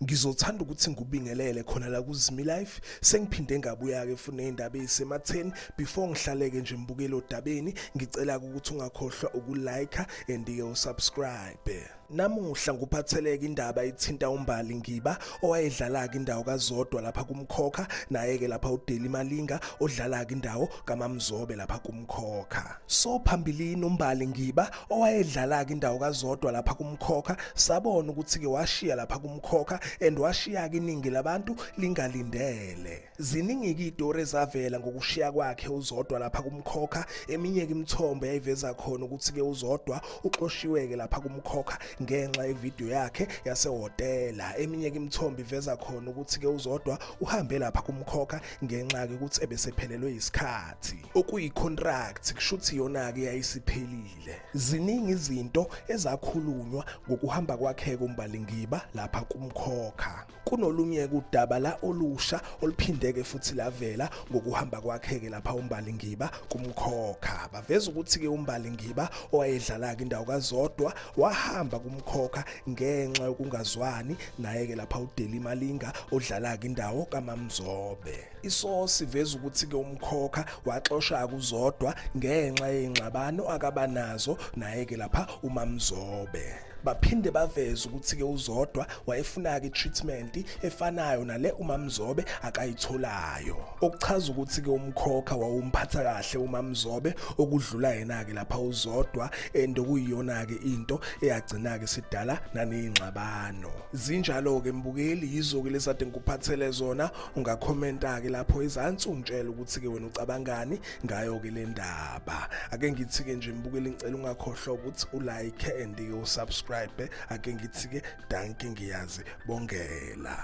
Ngizothanda ukuthi ngubingelele khona la kuZimi Life. Sengiphinde ngabuya ke fune indaba ezisematheni before ngihlaleke nje mbukelo odabeni. Ngicela ukuthi ungakhohlwa ukulike and usubscribe. Namuhla nguphatheleke indaba ethinta uMbali Ngiba owayedlala ke indawo kaZodwa lapha kumkhokha, naye ke lapha uDeli Malinga odlala ke indawo kaMamzobe lapha kumkhokha. So phambilini uMbali Ngiba owayedlala ke indawo kaZodwa lapha kumkhokha, sabona ukuthi ke washiya lapha kumkhokha and washiya ke iningi labantu lingalindele. Ziningi ke idore zavela ngokushiya kwakhe uZodwa lapha kumkhokha. Eminye ke imithombo yayiveza khona ukuthi ke uZodwa uxoshiwe ke lapha kumkhokha ngenxa yevideo yakhe yasehotela. Eminye ke imithombo iveza khona ukuthi ke uZodwa uhambe lapha kumkhokha ngenxa ke ukuthi ebesephelelwe isikhathi, okuyi-contract kushuthi yona ke yayisiphelile. Ziningi izinto ezakhulunywa ngokuhamba kwakhe uMbali Ngiba lapha kumkhokha. Kunolunye udaba la olusha oluphindeke futhi lavela ngokuhamba kwakhe ke lapha uMbali Ngiba kumkhokha. Baveza ukuthi ke uMbali Ngiba owayedlala ke indawo kaZodwa wahamba kumkhokha ngenxa yokungazwani naye ke lapha uDeli Malinga odlala ke indawo kaMamzobe. Isosi iveza ukuthi ke umkhokha waxoshwa kuZodwa ngenxa yengxabano akabanazo naye ke lapha uMamzobe. Baphinde baveza ukuthi ke uZodwa wayefuna ke treatment efanayo nale uMamzobe akayitholayo, okuchaza ukuthi ke umkhokha wawumphatha kahle uMamzobe okudlula yena ke lapha uZodwa, and okuyiyona ke into eyagcina ke sidala nanezingxabano. Zinjalo ke mbukeli, yizo ke lesade ngikuphathele zona. Ungakhomenta ke lapho ezantsi ungitshela ukuthi ke wena ucabangani ngayo ke le ndaba. Ake ngithi ke nje mbukeli, ngicela ungakhohlwa ukuthi ulike and usubscribe. Ake ngithi ke danke, ngiyazi bongela.